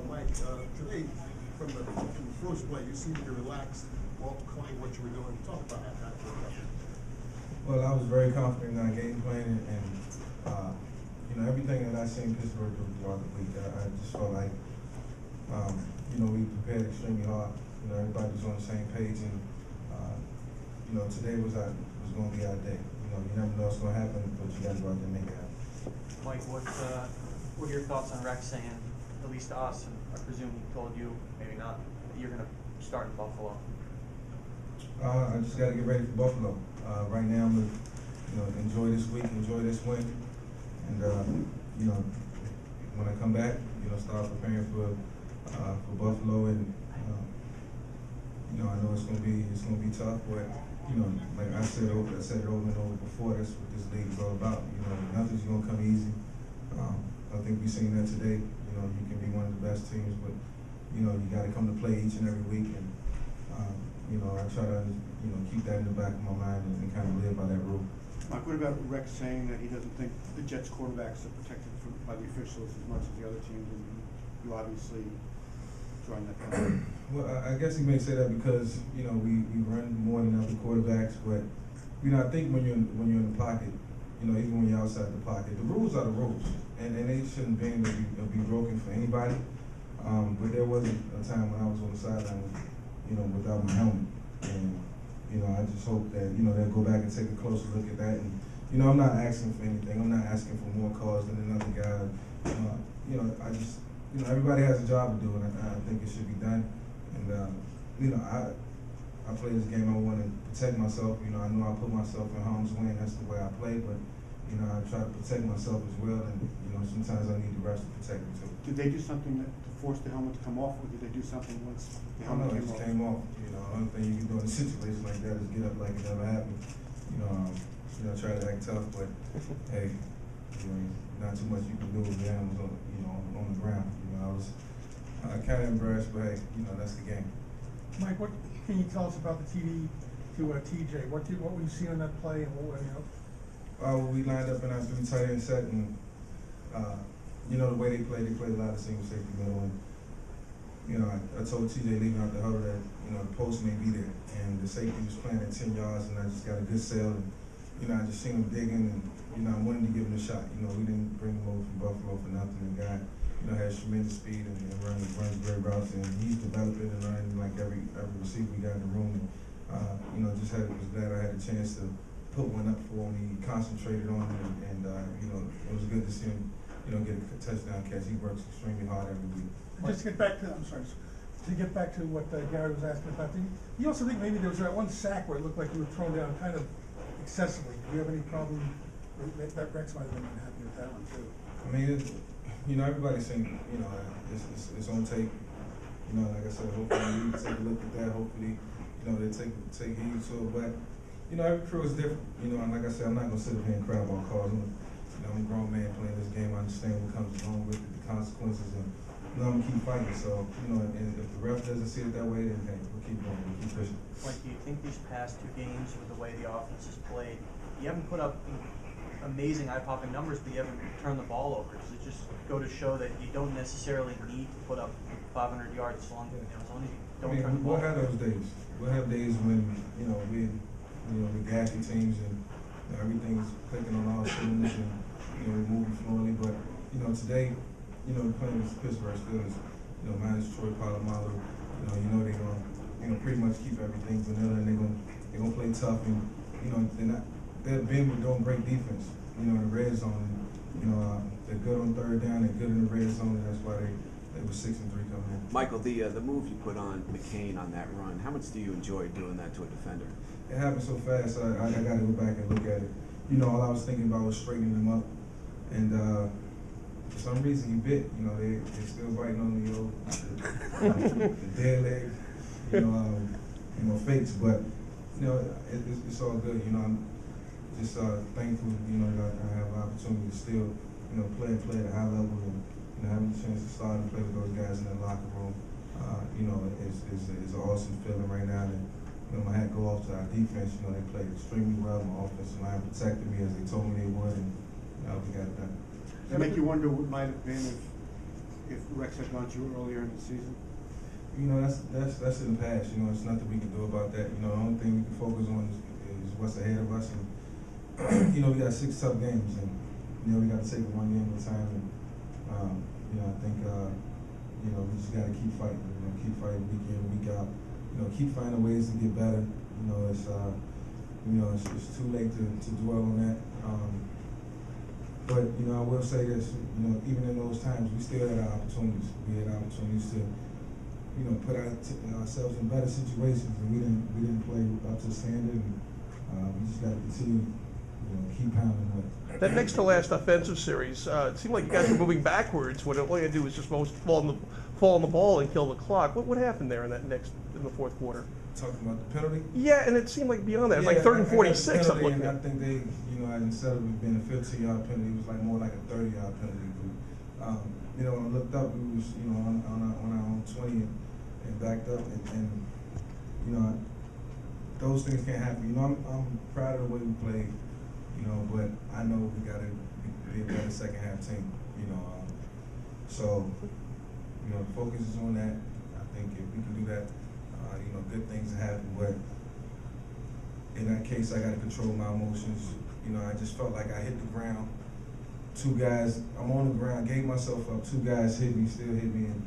Mike, today, from the first play, you seemed to relax while playing what you were doing. Talk about that. Well, I was very confident in our game plan, and everything that I seen Pittsburgh do throughout the week, I just felt like, we prepared extremely hard. Everybody was on the same page, and today was going to be our day. You never know what's going to happen, but you got to go out there and make it happen. Mike, what are your thoughts on Rex saying, at least to us, and I presume he told you, maybe not, that you're going to start in Buffalo? I just got to get ready for Buffalo. Right now, I'm going to enjoy this week, enjoy this win, and when I come back, start preparing for Buffalo, and I know it's going to be tough, but like I said it over and over before. That's what this league is all about. Nothing's going to come easy. I think we've seen that today. You can be one of the best teams, but you got to come to play each and every week, and I try to keep that in the back of my mind and kind of live by that rule. Mike, what about Rex saying that he doesn't think the Jets quarterbacks are protected by the officials as much as the other teams, and you obviously drawing that down? Well, I guess he may say that because we run more than other quarterbacks, but I think when you're in the pocket, even when you're outside the pocket, the rules are the rules, and they shouldn't bend or be broken for anybody. But there wasn't a time when I was on the sideline, without my helmet, and I just hope that they'll go back and take a closer look at that. And I'm not asking for anything. I'm not asking for more calls than another guy. I just everybody has a job to do, and I think it should be done. And I play this game. I want to protect myself. I know I put myself in harm's way, and that's the way I play. But I try to protect myself as well. And sometimes I need the rest to protect me too. Did they do something to force the helmet to come off, or did they do something once the helmet came off? The only thing you can do in a situation like that is get up like it never happened. Try to act tough, but hey, not too much you can do with the hands on the ground. I was kind of embarrassed, but hey, that's the game. Mike, what can you tell us about the TD to TJ? What were you seeing on that play, and we lined up in our 3 tight end set, and the way they played a lot of single safety middle, and I told TJ leaving out the huddle that the post may be there, and the safety was playing at 10 yards, and I just got a good sail, and I just seen him digging, and I wanted to give him a shot. We didn't bring him over from Buffalo for nothing. The guy has tremendous speed and runs great routes, and he's developing and learning like every receiver we got in the room. And was glad I had a chance to put one up for him. He concentrated on it, and it was good to see him get a touchdown catch. He works extremely hard every week. Just to get back to what Gary was asking about, you also think maybe there was that one sack where it looked like you were thrown down kind of excessively? Do you have any problem with that? Rex might have been happy with that one too. I mean, everybody's saying, it's on tape. Like I said, hopefully we take a look at that. Hopefully, they take heed to it. But every crew is different. And like I said, I'm not gonna sit up here and cry about calls. I'm a grown man playing this game. I understand what comes along with it, the consequences, and I'm gonna keep fighting. So, and if the ref doesn't see it that way, then hey, we'll keep going. We'll keep pushing. Mike, do you think these past 2 games, with the way the offense is played, you haven't put up amazing eye-popping numbers, but you haven't turned the ball over? Does it just go to show that you don't necessarily need to put up 500 yards as long as you don't turn the ball over? We'll have those days. We'll have days when we gassy teams and everything's clicking on all cylinders and we're moving fluently. But today, playing with Pittsburgh Steelers, minus Troy Polamalu, they're gonna pretty much keep everything vanilla, and they're gonna play tough, and they're been with doing great defense, in the red zone. They're good on 3rd down, they're good in the red zone, and that's why they were 6-3 coming in. Michael, the move you put on McCain on that run, how much do you enjoy doing that to a defender? It happened so fast, I got to go back and look at it. All I was thinking about was straightening them up, and for some reason he bit. They still biting on the dead leg, fakes, but it's all good. I'm just thankful, that I have an opportunity to still, play at a high level, and having the chance to start and play with those guys in the locker room. It's an awesome feeling right now. And my hat go off to our defense. They played extremely well. My offensive line protected me as they told me they would, and we got it done. Does it make you wonder what might have been if if Rex had gone to you earlier in the season? You know, that's in the past. You know, there's nothing we can do about that. You know, the only thing we can focus on is what's ahead of us. And you know, we got 6 tough games, and you know, we got to take it one game at a time. And you know, I think you know, we just got to keep fighting. You know, keep fighting week in, week out. You know, keep finding ways to get better. You know, it's too late to dwell on that. But you know, I will say this. You know, even in those times, we still had our opportunities. We had opportunities to, you know, put ourselves in better situations, and we didn't play up to standard. And we just got to continue, you know, keep pounding it. That next to last offensive series, it seemed like you guys were moving backwards when all you had to do was just fall on the ball and kill the clock. What happened there in the fourth quarter? Talking about the penalty? Yeah, and it seemed like beyond that, it was like 3rd and 46. I'm looking I at. think they, you know, instead of it being a 15-yard penalty, it was like more like a 30-yard penalty. But, you know, when I looked up, we was, you know, on our own 20 and backed up, and you know, those things can't happen. You know, I'm proud of the way we played, you know, but I know we gotta be a better second half team. You know, so you know, the focus is on that. I think if we can do that, you know, good things happen. But in that case, I got to control my emotions. You know, I just felt like I hit the ground. 2 guys, I'm on the ground, gave myself up. 2 guys hit me, still hit me, and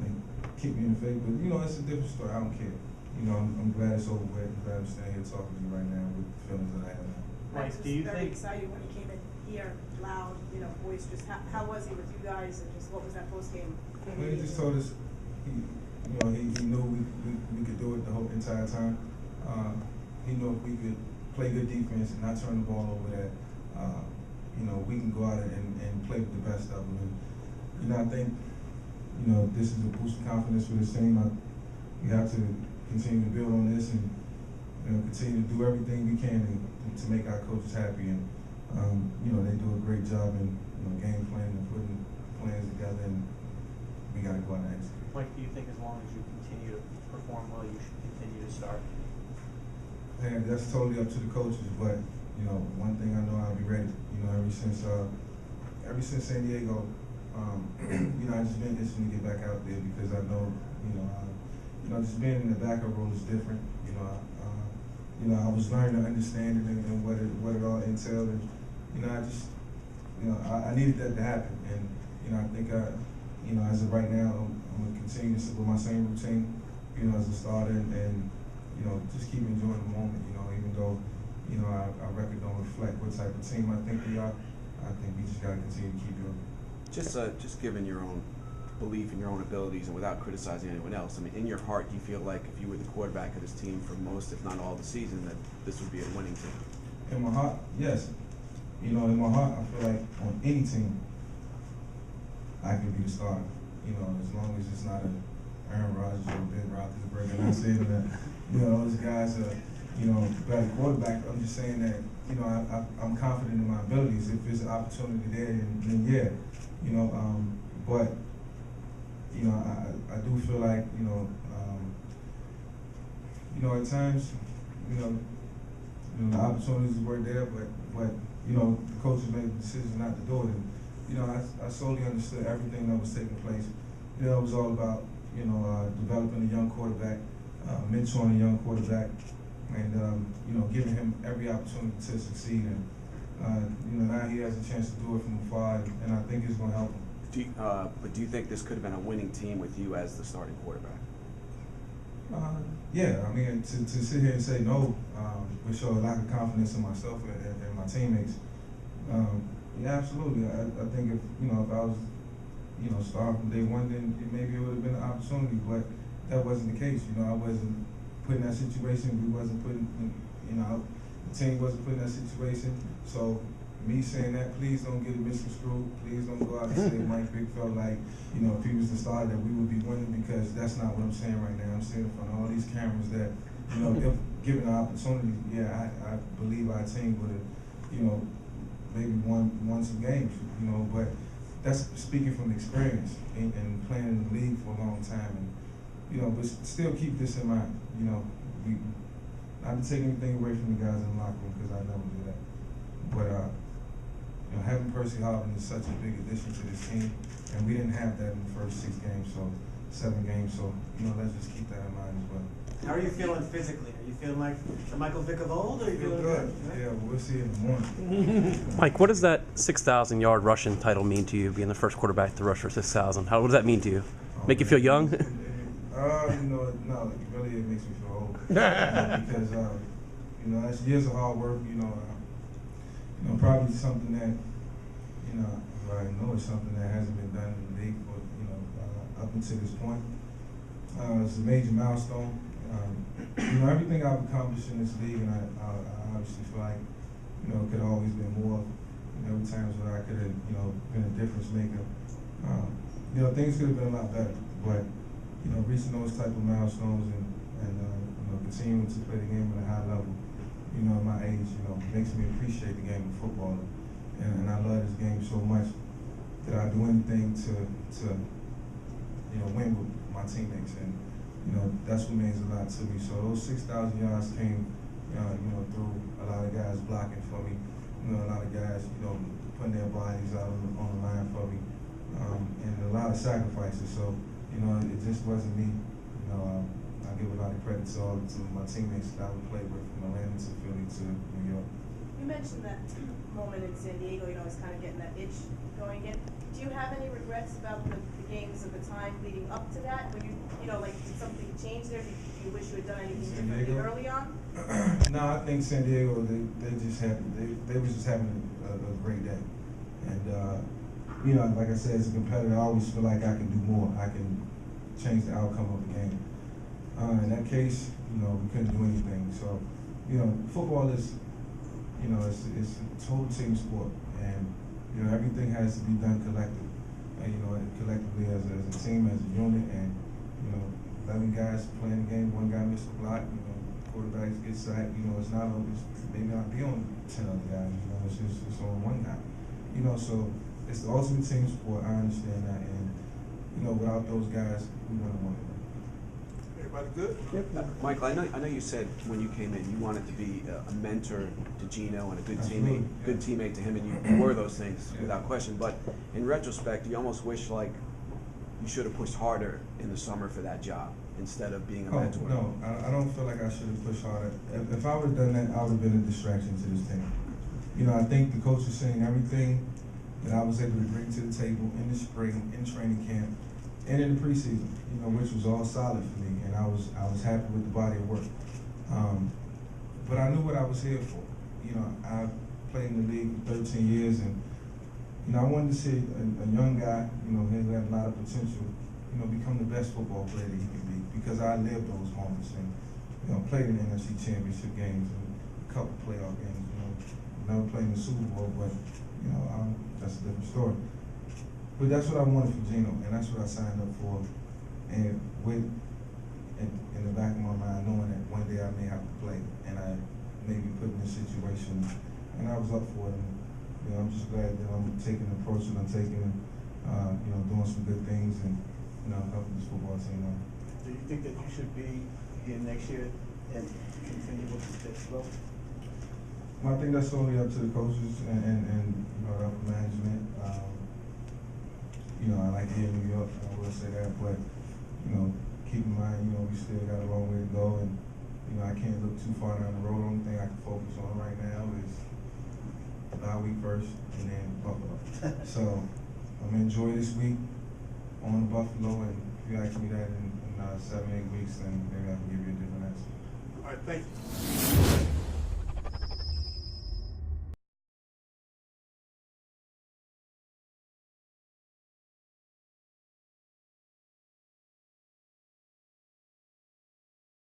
like, kicked me in the face. But you know, it's a different story. I don't care. You know, I'm glad it's over with. I'm glad I'm standing here talking to you right now with the feelings that I have now. Mike, do you very think? excited when he came in here, loud, you know, boisterous. How was he with you guys, and just what was that post game? Well, he just told us, you know, he knew we could do it the whole entire time. He knew if we could play good defense and not turn the ball over, that you know, we can go out and play with the best of them. And you know, I think, you know, this is a boost of confidence for this team. We have to continue to build on this, and you know, continue to do everything we can to make our coaches happy. And you know, they do a great job in, you know, game planning and putting plans together, and we got to go out and execute. Mike, do you think as long as you continue to perform well, you should continue to start? Hey, that's totally up to the coaches, but you know, one thing I know, I'll be ready. You know, ever since San Diego, you know, I just been itching to get back out there, because I know, you know, just being in the backup role is different. You know, I was learning to understand it and what it all entailed, and you know, I needed that to happen. And you know, I think you know, as of right now, I'm gonna continue to stick with my same routine, you know, as a starter, and you know, just keep enjoying the moment. You know, even though, you know, our record don't reflect what type of team I think we are, I think we just gotta continue to keep doing it. Just given your own belief in your own abilities and without criticizing anyone else, I mean, in your heart, do you feel like if you were the quarterback of this team for most, if not all, the season, that this would be a winning team? In my heart, yes. You know, in my heart, I feel like on any team, I could be the starter. You know, as long as it's not a Aaron Rodgers or Ben Roethlisberger. Not saying that, you know, those guys are, you know, better quarterback. I'm just saying that, you know, I'm confident in my abilities. If there's an opportunity there, then yeah, you know. But you know, I do feel like, you know, at times, you know, the opportunities were there, but you know, the coaches made the decision not to do it. And you know, I solely understood everything that was taking place. You know, it was all about, you know, developing a young quarterback, mentoring a young quarterback, and you know, giving him every opportunity to succeed. And you know, now he has a chance to do it from afar, and I think it's going to help him. But do you think this could have been a winning team with you as the starting quarterback? Yeah, I mean, to sit here and say no would show a lack of confidence in myself and my teammates. Yeah, absolutely. I think if I was, you know, starting from day one, then maybe it would have been an opportunity, but that wasn't the case. You know, I wasn't put in that situation. We wasn't putting, you know, the team wasn't put in that situation. So me saying that, please don't get it misconstrued. Please don't go out and say Mike Vick felt like, you know, if he was the starter that we would be winning, because that's not what I'm saying right now. I'm saying in front of all these cameras that, you know, if given the opportunity, yeah, I believe our team would have, you know, maybe won some games, you know, but that's speaking from experience and playing in the league for a long time. And, you know, but still keep this in mind, you know, not to take anything away from the guys in the locker room, because I never do that. But having Percy Harvin is such a big addition to this team, and we didn't have that in the first 6 games, so 7 games. So let's just keep that in mind as well. How are you feeling physically? Are you feeling like the Michael Vick of old, or are you Feel feeling good. good? Yeah, we'll see in the morning. Mike, what does that 6,000-yard rushing title mean to you, being the first quarterback to rush for 6,000? What does that mean to you? Make you feel young? No, really it makes me feel old. Because, that's years of hard work, probably something that, I know it's something that hasn't been done in the league for, up until this point. It's a major milestone. Everything I've accomplished in this league, and I obviously feel like, it could have always been more. There were times where I could have, been a difference maker. Things could have been a lot better, but, reaching those type of milestones and continuing to play the game at a high level, at my age, makes me appreciate the game of football. And I love this game so much that I do anything to win with my teammates. And, that's what means a lot to me. So those 6,000 yards came, through a lot of guys blocking for me, a lot of guys, putting their bodies out on the line for me, and a lot of sacrifices. So, it just wasn't me. I give a lot of credit to my teammates that I would play with, from Atlanta to Philly to New York. You mentioned that moment in San Diego, it's kind of getting that itch going again. Do you have any regrets about the games of the time leading up to that? When did something change there? Did you wish you had done anything San differently Diego? early on? No, I think San Diego, they was just having a great day. And, like I said, as a competitor, I always feel like I can do more. I can change the outcome of the game. In that case, we couldn't do anything. So, football is, it's a total team sport, and everything has to be done collectively. And, collectively as a team, as a unit, and 11 guys playing the game, one guy missed a block. Quarterbacks get sacked. It's not on. Maybe not be on 10 other guys. It's on one guy. So it's the ultimate team sport. I understand that, and without those guys, we wouldn't want it. Everybody good? Michael, I know you said when you came in you wanted to be a mentor to Gino and a good Absolutely, teammate to him, and you were those things without question. But in retrospect, you almost wish like you should have pushed harder in the summer for that job instead of being a mentor. No, I don't feel like I should have pushed harder. If I would have done that, I would have been a distraction to this team. I think the coach is saying everything that I was able to bring to the table in the spring, in training camp, and in the preseason, which was all solid for me, and I was happy with the body of work. But I knew what I was here for. I played in the league for 13 years, and I wanted to see a young guy, who had a lot of potential, become the best football player that he can be, because I lived those moments and played in the NFC Championship games and a couple playoff games. Never played in the Super Bowl, but that's a different story. But that's what I wanted for Gino, and that's what I signed up for. And with in the back of my mind, knowing that one day I may have to play, and I may be put in this situation, and I was up for it. And, I'm just glad that I'm taking the approach that I'm taking, and doing some good things, and helping this football team out. Do you think that you should be here next year and continue with this flow? I think that's only up to the coaches and upper management. I like here in New York, I will say that, but keep in mind, we still got a long way to go, and I can't look too far down the road. The only thing I can focus on right now is bye week first, and then Buffalo. So I'm gonna enjoy this week on Buffalo, and if you ask me that in 7-8 weeks, then maybe I can give you a different answer. All right, thank you.